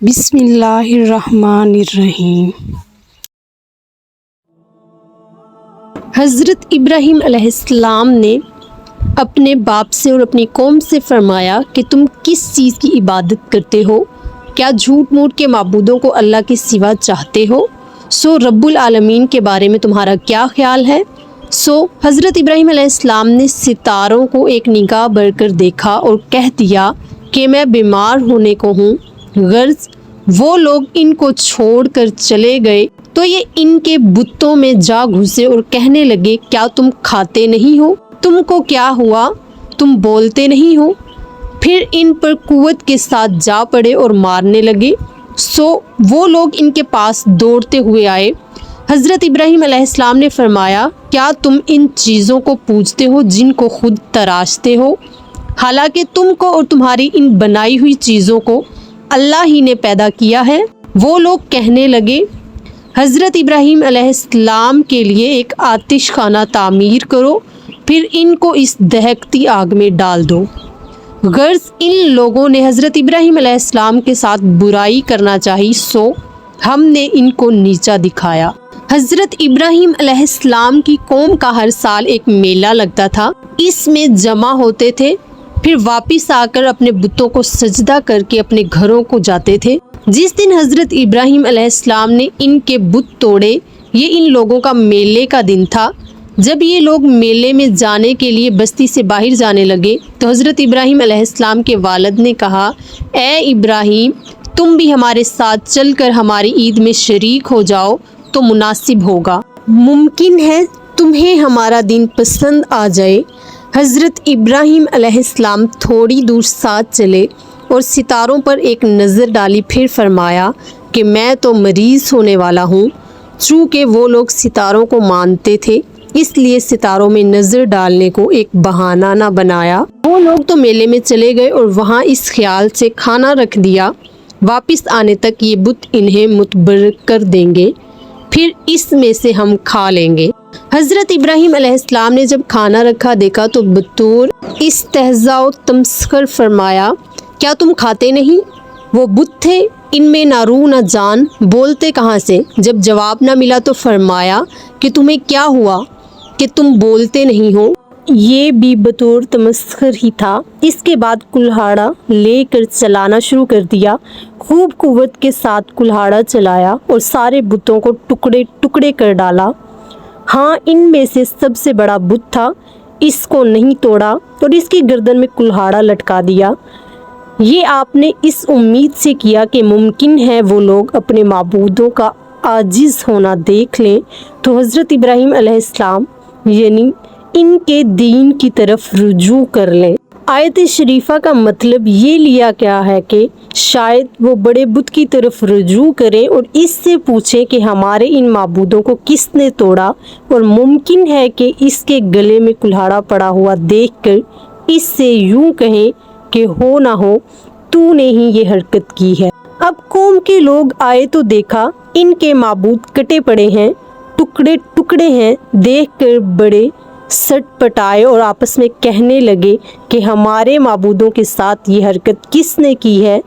بسم اللہ الرحمن الرحیم۔ حضرت ابراہیم علیہ السلام نے اپنے باپ سے اور اپنی قوم سے فرمایا کہ تم کس چیز کی عبادت کرتے ہو؟ کیا جھوٹ موٹ کے معبودوں کو اللہ کے سوا چاہتے ہو؟ سو رب العالمین کے بارے میں تمہارا کیا خیال ہے؟ حضرت ابراہیم علیہ السلام نے ستاروں کو ایک نگاہ بھر کر دیکھا اور کہہ دیا کہ میں بیمار ہونے کو ہوں۔ غرض وہ لوگ ان کو چھوڑ کر چلے گئے تو یہ ان کے بتوں میں جا گھسے اور کہنے لگے کیا تم کھاتے نہیں ہو؟ تم کو کیا ہوا؟ تم بولتے نہیں ہو؟ پھر ان پر قوت کے ساتھ جا پڑے اور مارنے لگے۔ وہ لوگ ان کے پاس دوڑتے ہوئے آئے۔ حضرت ابراہیم علیہ السلام نے فرمایا کیا تم ان چیزوں کو پوجتے ہو جن کو خود تراشتے ہو؟ حالانکہ تم کو اور تمہاری ان بنائی ہوئی چیزوں کو اللہ ہی نے پیدا کیا ہے۔ وہ لوگ کہنے لگے حضرت ابراہیم علیہ السلام کے لیے ایک آتش خانہ تعمیر کرو، پھر ان کو اس دہکتی آگ میں ڈال دو۔ غرض ان لوگوں نے حضرت ابراہیم علیہ السلام کے ساتھ برائی کرنا چاہی، ہم نے ان کو نیچا دکھایا۔ حضرت ابراہیم علیہ السلام کی قوم کا ہر سال ایک میلہ لگتا تھا، اس میں جمع ہوتے تھے، پھر واپس آ کر اپنے بتوں کو سجدہ کر کے اپنے گھروں کو جاتے تھے۔ جس دن حضرت ابراہیم علیہ السلام نے ان کے بت توڑے، یہ ان لوگوں کا میلے کا دن تھا۔ جب یہ لوگ میلے میں جانے کے لیے بستی سے باہر جانے لگے تو حضرت ابراہیم علیہ السلام کے والد نے کہا اے ابراہیم، تم بھی ہمارے ساتھ چل کر ہماری عید میں شریک ہو جاؤ تو مناسب ہوگا، ممکن ہے تمہیں ہمارا دین پسند آ جائے۔ حضرت ابراہیم علیہ السلام تھوڑی دور ساتھ چلے اور ستاروں پر ایک نظر ڈالی، پھر فرمایا کہ میں تو مریض ہونے والا ہوں۔ چونکہ وہ لوگ ستاروں کو مانتے تھے اس لیے ستاروں میں نظر ڈالنے کو ایک بہانہ نہ بنایا۔ وہ لوگ تو میلے میں چلے گئے اور وہاں اس خیال سے کھانا رکھ دیا واپس آنے تک یہ بت انہیں متبرک کر دیں گے، پھر اس میں سے ہم کھا لیں گے۔ حضرت ابراہیم علیہ السلام نے جب کھانا رکھا دیکھا تو بطور استہزاء و تمسخر فرمایا کیا تم کھاتے نہیں؟ وہ بت تھے، ان میں نہ روح نہ جان، بولتے کہاں سے؟ جب جواب نہ ملا تو فرمایا کہ تمہیں کیا ہوا کہ تم بولتے نہیں ہو؟ یہ بھی بطور تمسخر ہی تھا۔ اس کے بعد کلہاڑا لے کر چلانا شروع کر دیا، خوب قوت کے ساتھ کلہاڑا چلایا اور سارے بتوں کو ٹکڑے ٹکڑے کر ڈالا۔ ہاں ان میں سے سب سے بڑا بت تھا، اس کو نہیں توڑا اور اس کی گردن میں کلہاڑا لٹکا دیا۔ یہ آپ نے اس امید سے کیا کہ ممکن ہے وہ لوگ اپنے معبودوں کا عاجز ہونا دیکھ لیں تو حضرت ابراہیم علیہ السلام یعنی ان کے دین کی طرف رجوع کر لیں۔ آیت شریفہ کا مطلب یہ لیا گیا ہے کہ شاید وہ بڑے بت کی طرف رجوع کریں اور اس سے پوچھیں کہ ہمارے ان معبودوں کو کس نے توڑا، اور ممکن ہے کہ اس کے گلے میں کلہاڑا پڑا ہوا دیکھ کر اس سے یوں کہیں کہ ہو نہ ہو تو نے ہی یہ حرکت کی ہے۔ اب قوم کے لوگ آئے تو دیکھا ان کے معبود کٹے پڑے ہیں، ٹکڑے ٹکڑے ہیں، دیکھ کر بڑے سٹ پٹائے اور آپس میں کہنے لگے کہ ہمارے معبودوں کے ساتھ یہ حرکت کس نے کی ہے؟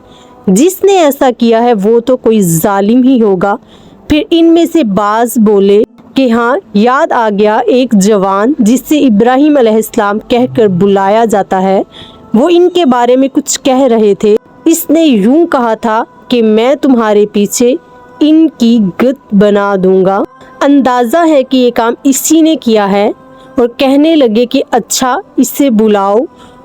جس نے ایسا کیا ہے وہ تو کوئی ظالم ہی ہوگا۔ پھر ان میں سے بعض بولے کہ ہاں یاد آ گیا ایک جوان جس سے ابراہیم علیہ السلام کہہ کر بلایا جاتا ہے، وہ ان کے بارے میں کچھ کہہ رہے تھے۔ اس نے یوں کہا تھا کہ میں تمہارے پیچھے ان کی گت بنا دوں گا، اندازہ ہے کہ یہ کام اسی نے کیا ہے، اور کہنے لگے کہ اچھا اسے بلاؤ۔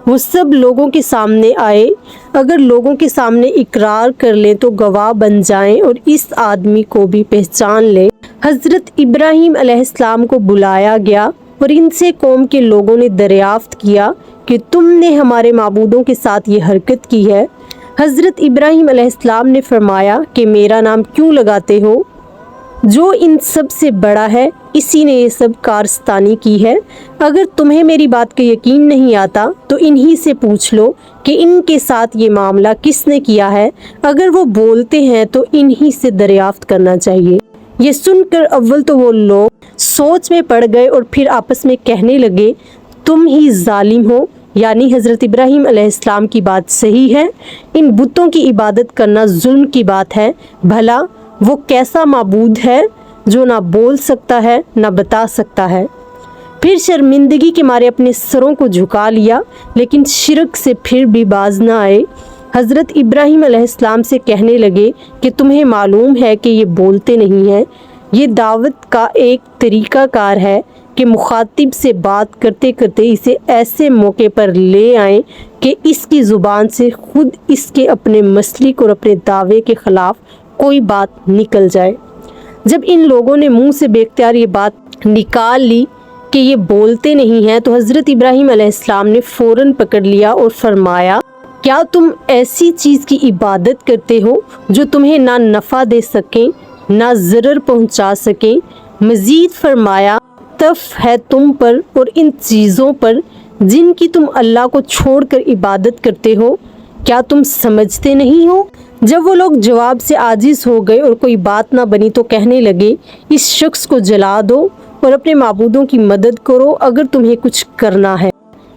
وہ سب لوگوں کے سامنے آئے، اگر لوگوں کے سامنے اقرار کر لیں تو گواہ بن جائیں اور اس آدمی کو بھی پہچان لیں۔ حضرت ابراہیم علیہ السلام کو بلایا گیا اور ان سے قوم کے لوگوں نے دریافت کیا کہ تم نے ہمارے معبودوں کے ساتھ یہ حرکت کی ہے۔ حضرت ابراہیم علیہ السلام نے فرمایا کہ میرا نام کیوں لگاتے ہو؟ جو ان سب سے بڑا ہے اسی نے یہ سب کارستانی کی ہے۔ اگر تمہیں میری بات کا یقین نہیں آتا تو انہی سے پوچھ لو کہ ان کے ساتھ یہ معاملہ کس نے کیا ہے، اگر وہ بولتے ہیں تو انہی سے دریافت کرنا چاہیے۔ یہ سن کر اول تو وہ لوگ سوچ میں پڑ گئے اور پھر آپس میں کہنے لگے تم ہی ظالم ہو، यानी हज़रत इब्राहीम अलैहिस्सलाम की बात सही है, इन बुतों की इबादत करना जुल्म की बात है। भला वो कैसा माबूद है जो ना बोल सकता है ना बता सकता है। फिर शर्मिंदगी के मारे अपने सरों को झुका लिया, लेकिन शिरक से फिर भी बाज न आए। हज़रत इब्राहीम अलैहिस्सलाम से कहने लगे कि तुम्हें मालूम है कि ये बोलते नहीं हैं। ये दावत का एक तरीक़ाकार है कि मुखातिब से बात करते करते इसे ऐसे मौके पर ले आएं कि इसकी ज़ुबान से खुद इसके अपने मसलिक और अपने दावे के ख़िलाफ़ कोई बात निकल जाए। जब इन लोगों ने मुंह से बेख्तियार ये बात निकाल ली कि ये बोलते नहीं हैं, तो हज़रत इब्राहीम अलैहिस्सलाम ने फ़ौरन पकड़ लिया और फरमाया, क्या तुम ऐसी चीज़ की इबादत करते हो जो तुम्हें ना नफ़ा दे सकें ना ज़रर पहुंचा सकें। मज़ीद फरमाया, तफ है तुम पर और इन चीज़ों पर जिनकी तुम अल्लाह को छोड़कर इबादत करते हो, क्या तुम समझते नहीं हो। जब वो लोग जवाब से आजिज़ हो गए और कोई बात ना बनी तो कहने लगे, इस शख्स को जला दो और अपने माबूदों की मदद करो अगर तुम्हें कुछ करना है।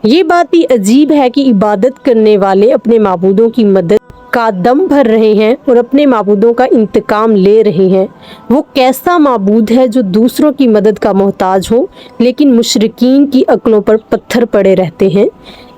ये बात भी अजीब है कि इबादत करने वाले अपने माबूदों की मदद का दम भर रहे हैं और अपने माबूदों का इंतकाम ले रहे हैं। वो कैसा माबूद है जो दूसरों की मदद का मोहताज हो, लेकिन मुशरिकीन की अक्लों पर पत्थर पड़े रहते हैं।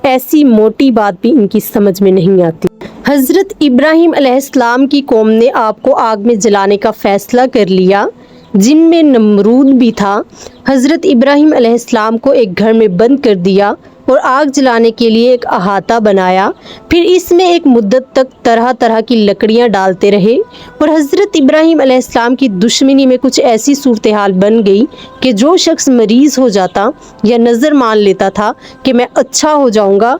ऐसी मोटी बात भी इनकी समझ में नहीं आती। हज़रत इब्राहीम अलैहिस्सलाम की कौम ने आपको आग में जलाने का फ़ैसला कर लिया, जिनमें नमरूद भी था। हज़रत इब्राहीम अलैहिस्सलाम को एक घर में बंद कर दिया और आग जलाने के लिए एक अहाता बनाया। फिर इसमें एक मुद्दत तक तरह तरह की लकड़ियां डालते रहे और हज़रत इब्राहीम अलैहिस्सलाम की दुश्मनी में कुछ ऐसी सूरत हाल बन गई कि जो शख्स मरीज़ हो जाता या नज़र मान लेता था कि मैं अच्छा हो जाऊंगा,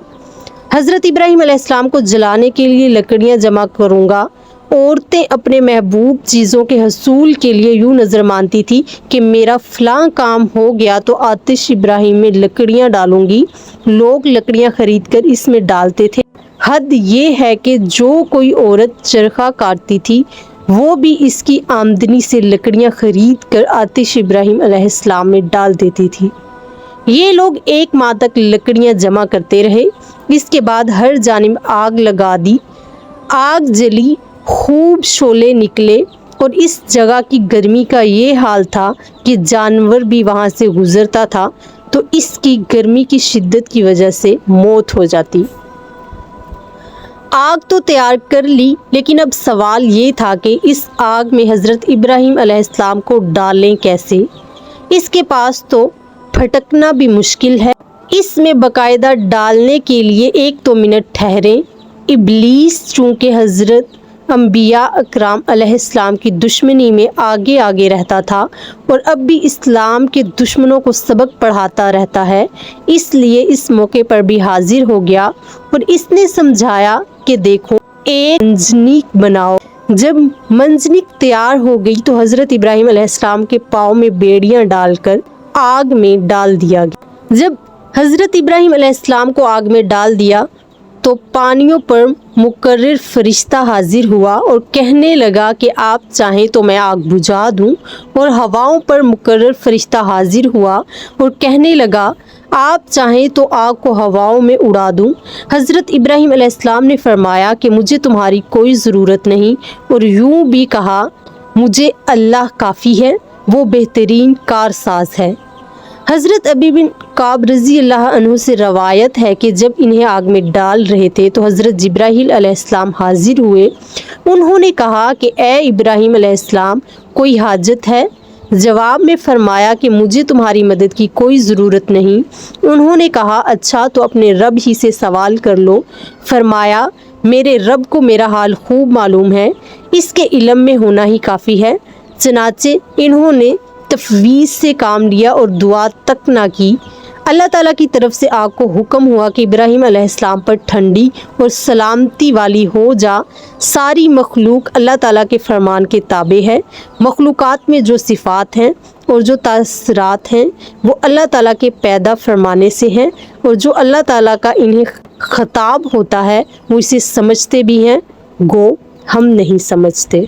हज़रत इब्राहीम अलैहिस्सलाम को जलाने के लिए लकड़ियां जमा करूंगा। औरतें अपने महबूब चीज़ों के हसूल के लिए यूँ नज़र मानती थी कि मेरा फ़लाँ काम हो गया तो आतिश इब्राहीम में लकड़ियाँ डालूंगी। लोग लकड़ियाँ ख़रीद कर इसमें डालते थे। हद ये है कि जो कोई औरत चरखा काटती थी वो भी इसकी आमदनी से लकड़ियाँ ख़रीद कर आतिश इब्राहीम अलैहिस्सलाम में डाल देती थी। ये लोग 1 माह तक लकड़ियाँ जमा करते रहे। इसके बाद हर जानिब आग लगा दी। आग जली, खूब शोले निकले और इस जगह की गर्मी का ये हाल था कि जानवर भी वहाँ से गुज़रता था तो इसकी गर्मी की शिद्दत की वजह से मौत हो जाती। आग तो तैयार कर ली, लेकिन अब सवाल ये था कि इस आग में हज़रत इब्राहीम अलैहिस्सलाम को डालें कैसे। इसके पास तो फटकना भी मुश्किल है। इसमें बाकायदा डालने के लिए 1-2 मिनट ठहरें। इब्लीस चूँकि हज़रत अंबिया अकराम अलैहिस्सलाम की दुश्मनी में आगे आगे रहता था और अब भी इस्लाम के दुश्मनों को सबक पढ़ाता रहता है, इसलिए इस मौके पर भी हाजिर हो गया और इसने समझाया कि देखो, एक मंजनीक बनाओ। जब मंजनीक तैयार हो गई तो हज़रत इब्राहीम अलैहिस्सलाम के पाँव में बेड़ियाँ डालकर आग में डाल दिया गया। जब हज़रत इब्राहीम अलैहिस्सलाम को आग में डाल दिया तो पानियों पर मुकर्रर फरिश्ता हाजिर हुआ और कहने लगा कि आप चाहें तो मैं आग बुझा दूं, और हवाओं पर मुकर्रर फरिश्ता हाजिर हुआ और कहने लगा आप चाहें तो आग को हवाओं में उड़ा दूं। हज़रत इब्राहीम अलैहिस्सलाम ने फरमाया कि मुझे तुम्हारी कोई ज़रूरत नहीं, और यूँ भी कहा मुझे अल्लाह काफ़ी है, वो बेहतरीन कारसाज है। हज़रत अबी बिन काब रज़ी अल्लाह अन्हु से रवायत है कि जब इन्हें आग में डाल रहे थे तो हज़रत जिब्राहील अलैहिस्सलाम हाजिर हुए। उन्होंने कहा कि ए इब्राहीम अलैहिस्सलाम, कोई हाजत है? जवाब में फरमाया कि मुझे तुम्हारी मदद की कोई ज़रूरत नहीं। उन्होंने कहा अच्छा तो अपने रब ही से सवाल कर लो। फरमाया मेरे रब को मेरा हाल खूब मालूम है, इसके इल्म में होना ही काफ़ी है। चनाचे इन्होंने तफवीज़ से काम लिया और दुआ तक ना की। अल्लाह ताला की तरफ से आग को हुक्म हुआ कि इब्राहीम अलैहिस्सलाम पर ठंडी और सलामती वाली हो जा। सारी मखलूक अल्लाह ताला के फरमान के ताबे है। मखलूक़ात में जो सिफ़ात हैं और जो तासरात हैं वो अल्लाह ताला के पैदा फरमाने से हैं, और जो अल्लाह ताला का इन्हें ख़ताब होता है वो इसे समझते भी हैं, गो हम नहीं समझते।